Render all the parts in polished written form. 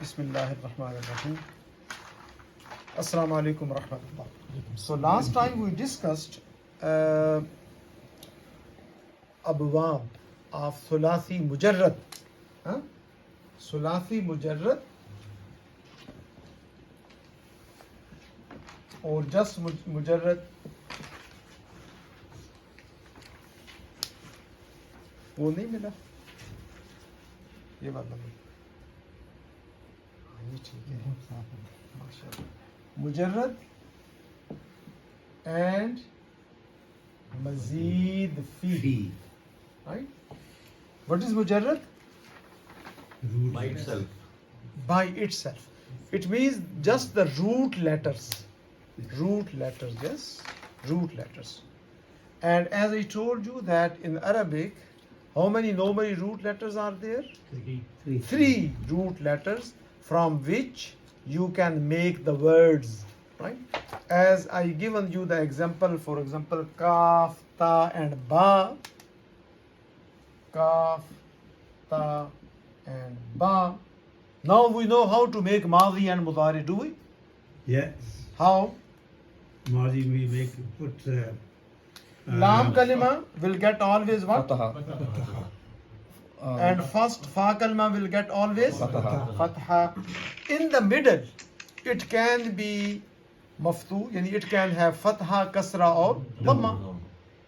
Bismillahirrahmanirrahim. Assalamu alaikum rahmatullah. So last time we discussed abwab of thulathi mujarrad. Thulathi mujarrad or just mujarrad. वो नहीं मिला ये वाला ये ठीक है माशाल्लाह मुजर्रद and mazid fi, right? What is mujarrad? By itself. By itself. It means just the root letters. Root letters, yes, root letters. And as I told you that in Arabic, how many normally root letters are there? Three root letters from which you can make the words, right? As I given you the example, for example, kaf, ta and ba. Kaf, ta and ba. Now we know how to make madhi and mudari, do we? Yes. How? Madi we make put Lam kalima will get always what? And first fa kalma will get always fatha. In the middle, it can be maftu, yani it can have fatha, kasra or dhamma,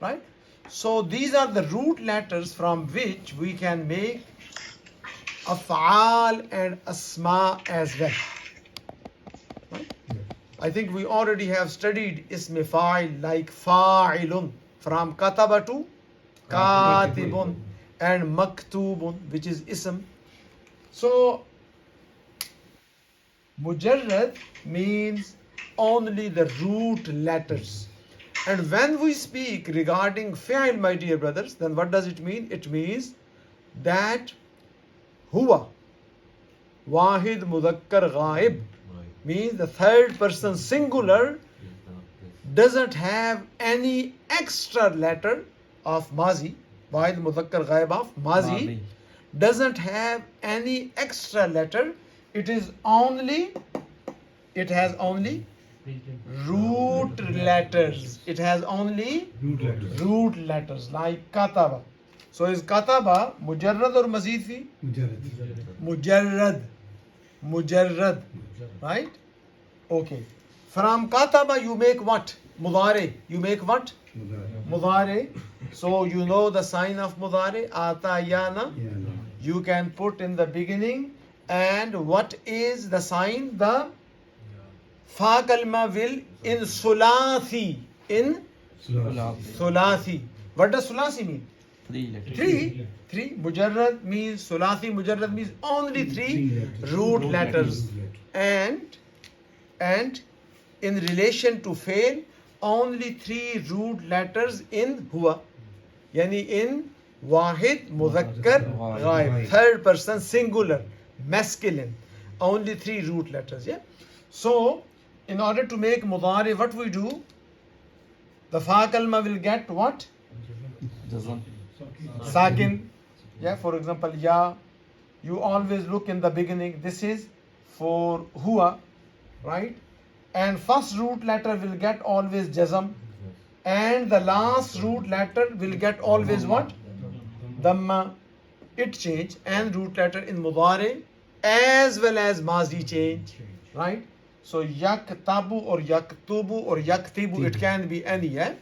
right? So these are the root letters from which we can make af'al and asma as well. Right? I think we already have studied ismi fa'il like fa'ilun from kataba to katibun and maktubun, which is ism. So mujarrad means only the root letters. And when we speak regarding fi'il, my dear brothers, then what does it mean? It means that huwa wahid mudhakkar ghaib means the third person singular doesn't have any extra letter of mazi. Wahid mudhakkar ghaib of mazi doesn't have any extra letter. It has only root letters. It has only root letters like kataba. So is kataba mujarrad or mazid fi? Mujarrad. Right? Okay. From kataba you make what? Mudare. You make what? Mudare. So you know the sign of mudare. Atayana. You can put in the beginning. And what is the sign? The fa kalma will in sulathi. In sulathi. What does sulathi mean? Three. Mujarrad means sulathi. Mujarrad means only three root letters. And in relation to fail, only three root letters in huwa. Yani in wahid mudhakkar ghaib. Third person singular. Masculine, only three root letters. Yeah. So, in order to make mudari, what we do? The fa kalma will get what? Sakin. Yeah. For example, ya. You always look in the beginning. This is for huwa, right? And first root letter will get always jazam, and the last root letter will get always what? Dhamma. It change, and root letter in mudari as well as mazi change, right? So yaktabu or yaktubu or yaktibu, it can be any, yeah?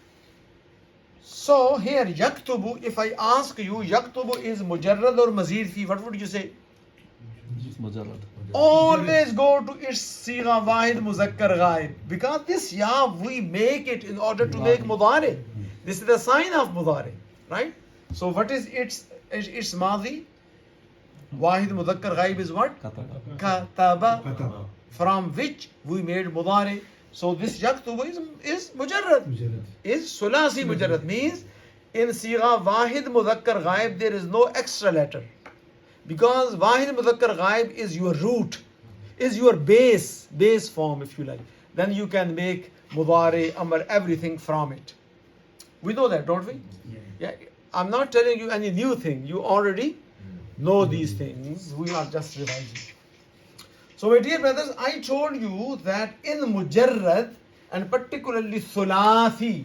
So here yaktubu, if I ask you yaktubu is mujarrad or mazid fi, what would you say? Mujarrad. Always go to its sigha wahid muzakkar ghaib, because this ya we make it in order to make mudari. This is the sign of mudari, right? So what is its madhi? Wahid mudhakkar ghaib is what? Kataba. From which we made mudari. So this yaktubu is mujarrad. Is sulasi mujarrad. Means in sigha wahid mudhakkar ghaib there is no extra letter. Because wahid mudhakkar ghaib is your root, is your base form, if you like. Then you can make mudari, amr, everything from it. We know that, don't we? Yeah. I'm not telling you any new thing. You already know these things. We are just revising. So my dear brothers, I told you that in mujarrad and particularly thulathi,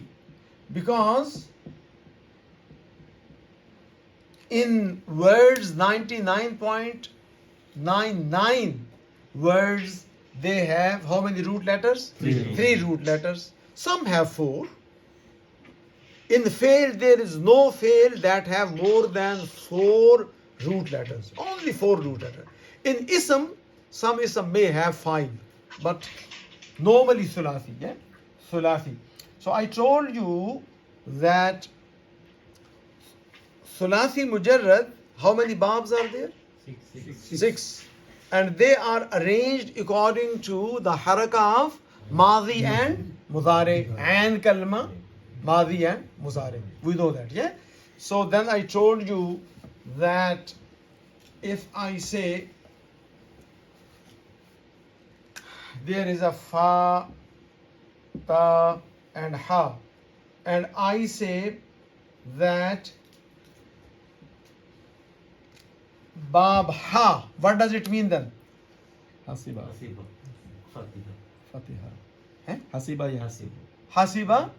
because in words 99.99 words, they have how many root letters? Three root letters. Some have four. In fail, there is no fail that have more than four root letters. Only four root letters. In ism, some ism may have five, but normally thulathi, yeah? Thulathi. So I told you that thulathi mujarrad, how many babs are there? Six. And they are arranged according to the haraka of Madi and Mudare and Kalma, Madi and Mudare. We know that, yeah? So then I told you that if I say there is a fa, ta, and ha, and I say that Bab ha, what does it mean then? Hasiba. Fatiha. Eh? Hasiba yahsibu. Hasiba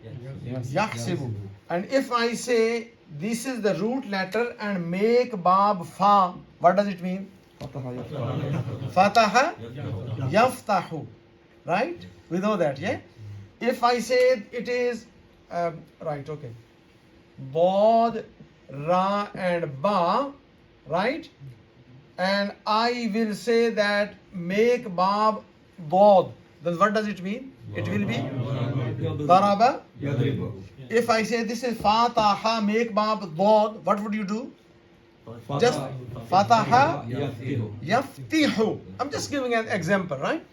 Yes. yahsibu. And if I say this is the root letter and make Bab fa, what does it mean? Fataha yaftahu. Fataha yaftahu. Right? We know that, yeah? If I say it is, right, okay. Bod, ra, and ba, right? And I will say that make Bab bod. Then what does it mean? It will be Daraba. Yadribu. If I say this is Fataha, make Bab bod, what would you do? Just Fataha Yaftihu. Yaftihu. I'm just giving an example, right?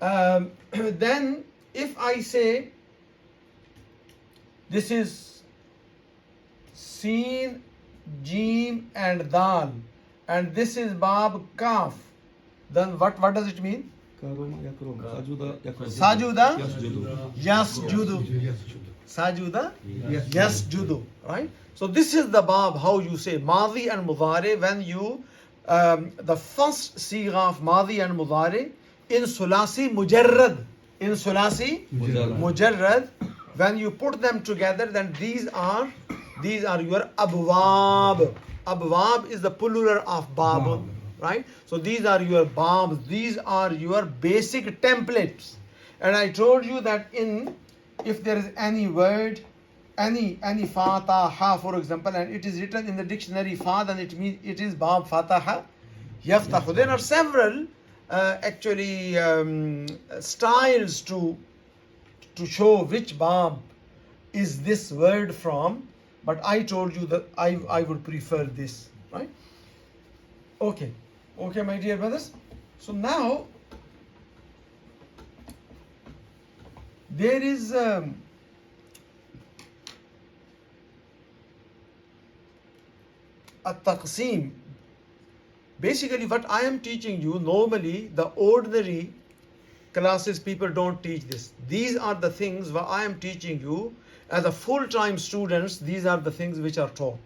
Then if I say this is Seen, Jeem and Dal, and this is Bab Kaf, then what does it mean? Karuma yakrum. Sajuda yakrum. Sajuda Yasjudu. Yasjudu. Sajuda Yasjudu. Right? So this is the Bab, how you say Madi and Mudare when you, the first sigha of Madi and Mudare in Sulasi Mujarrad. In Sulasi Mujarrad, when you put them together, then these are your abwab. Abwab is the plural of bab, right? So these are your babs. These are your basic templates. And I told you that if there is any word, any fataha, for example, and it is written in the dictionary fa, then it means it is bab fataha yaftahu. There are several styles to show which bab is this word from, but I told you that I would prefer this, right? Okay, my dear brothers. So now there is a taqseem. Basically, what I am teaching you, normally the ordinary classes people don't teach this. These are the things what I am teaching you as a full-time students. These are the things which are taught.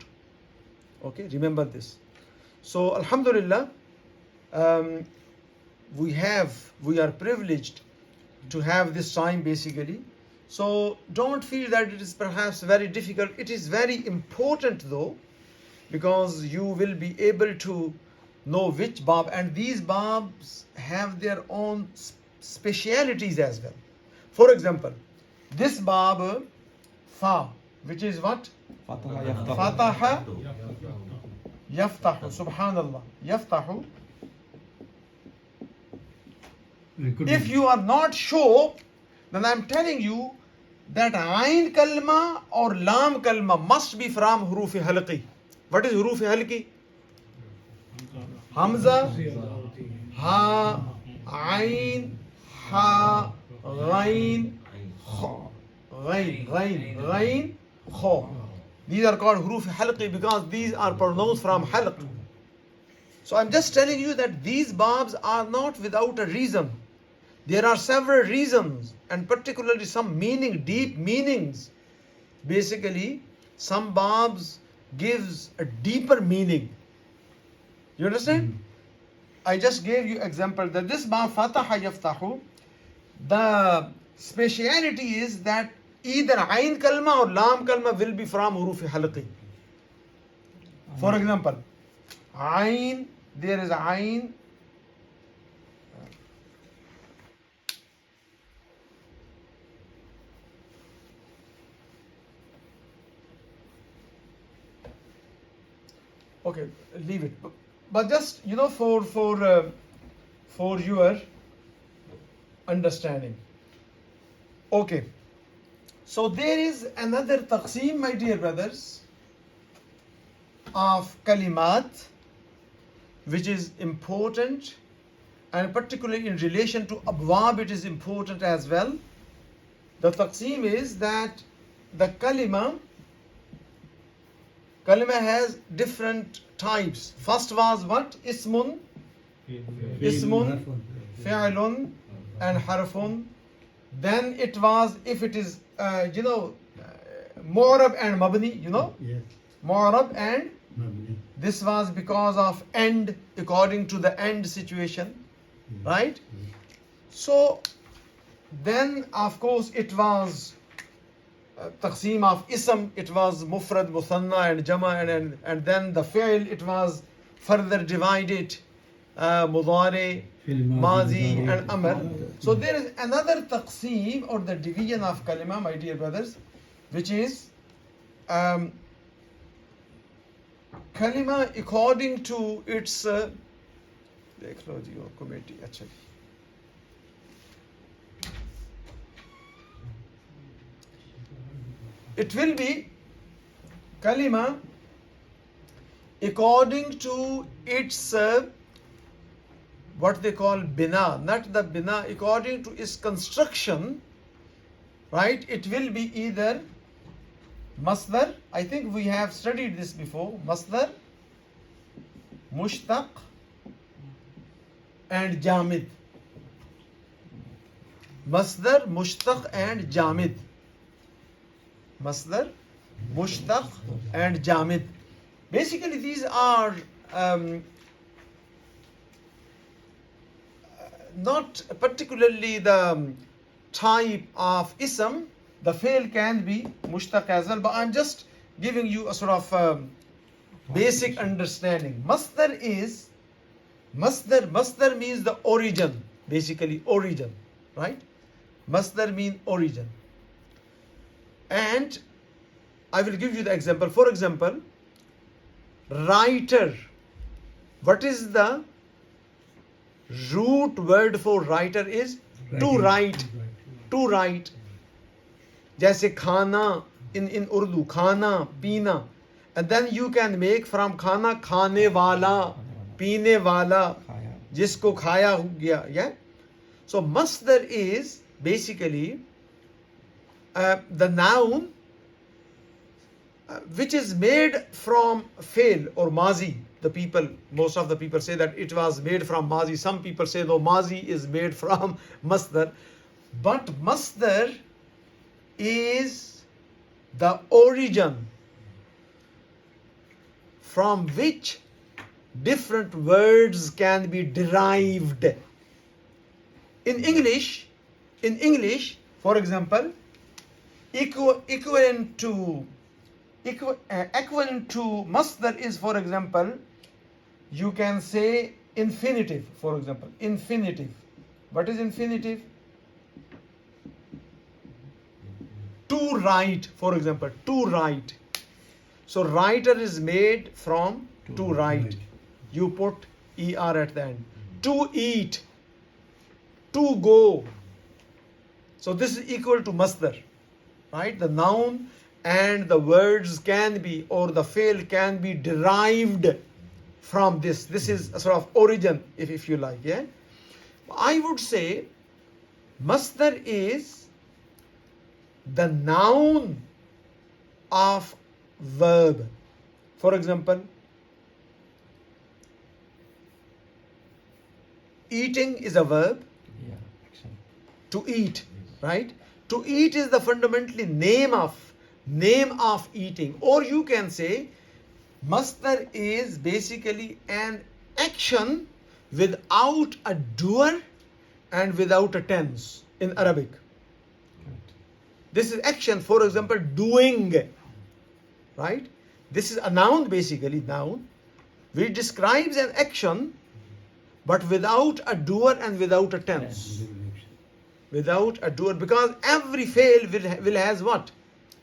Okay, remember this. So alhamdulillah, we are privileged to have this time basically. So don't feel that it is perhaps very difficult. It is very important though, because you will be able to know which bab, and these babs have their own specialities as well. For example, this bab fa, which is what? Fataha yaftahu. Fataha yaftahu. Subhanallah. Yaftahu. If you are not sure, then I am telling you that Ain kalma or Lam kalma must be from Hurufi Halqi. What is Hurufi Halqi? Hamza, Ha, Ain, Ha, Ghain, Kha. Ghain, Kha. These are called Hurufi Halqi because these are pronounced from Halq. So I'm just telling you that these babs are not without a reason. There are several reasons, and particularly some deep meanings. Basically, some babs gives a deeper meaning. You understand? I just gave you example that this ma fataha yaftahu, the speciality is that either ayn kalma or lam kalma will be from huruf halqi. For example, ayn, there is ayn. Okay, leave it. But just for your understanding. Okay. So there is another taqseem, my dear brothers, of kalimat, which is important, and particularly in relation to abwab, it is important as well. The taqseem is that the kalima has different types. First was what? Ismun, fi'lun, and harfun. Then it was, if it is, mu'rab and mabni, Yes. mu'rab and Mabni. this was because of end, according to the end situation, right? So then, of course, it was taqseem of ism, it was mufrad, muthanna and jama, and then the fi'l, it was further divided, mudari, mazi and amr. So there is another taqseem or the division of kalima, my dear brothers, which is kalima according to its देख लो जी वो committee अच्छा जी it will be kalima according to its what they call bina, not the bina, according to its construction, right? It will be either masdar, I think we have studied this before, masdar, mushtaq and jamid. Masdar, mushtaq and jamid. Masdar, mushtaq and jamid. Basically these are not particularly the type of ism. The fail can be mushtaq as well, but I'm just giving you a sort of basic understanding. Masdar is, masdar means the origin, basically origin, right? Masdar means origin. And I will give you the example. For example, writer. What is the root word for writer is to write. To write. जैसे खाना in Urdu, खाना, पीना. And then you can make from खाना खाने वाला, पीने वाला, जिसको खाया हो गया. Yeah? So masdar is basically the noun which is made from fail or mazi. Most of the people say that it was made from mazi. Some people say no, mazi is made from masdar. But masdar is the origin from which different words can be derived. In English, for example, equivalent to masdar is, for example, you can say infinitive, for example. Infinitive. What is infinitive? To write, for example. To write. So writer is made from to write. You put er at the end. To eat. To go. So this is equal to masdar. Right? The noun and the words can be, or the fail can be derived from this. This is a sort of origin, if you like. Yeah. I would say masdar is the noun of verb. For example, eating is a verb. Yeah, action. To eat, right? To eat is the fundamentally name of eating. Or you can say masdar is basically an action without a doer and without a tense in Arabic. This is action, for example, doing, right? This is a noun, basically, noun, which describes an action but without a doer and without a tense. Without a doer, because every fail will has what?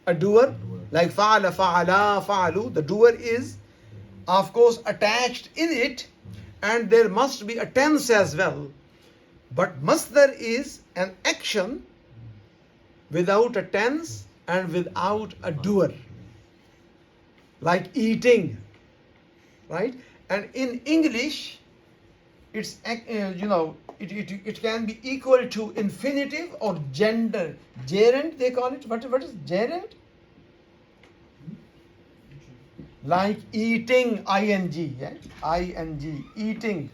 A doer. Like fa'ala, fa'ala, fa'alu. The doer is, of course, attached in it, and there must be a tense as well. But masdar is an action without a tense and without a doer. Like eating, right? And in English, it's it can be equal to infinitive or gender. Gerund, they call it. What is gerund? Like eating, ing, yeah? Ing, eating.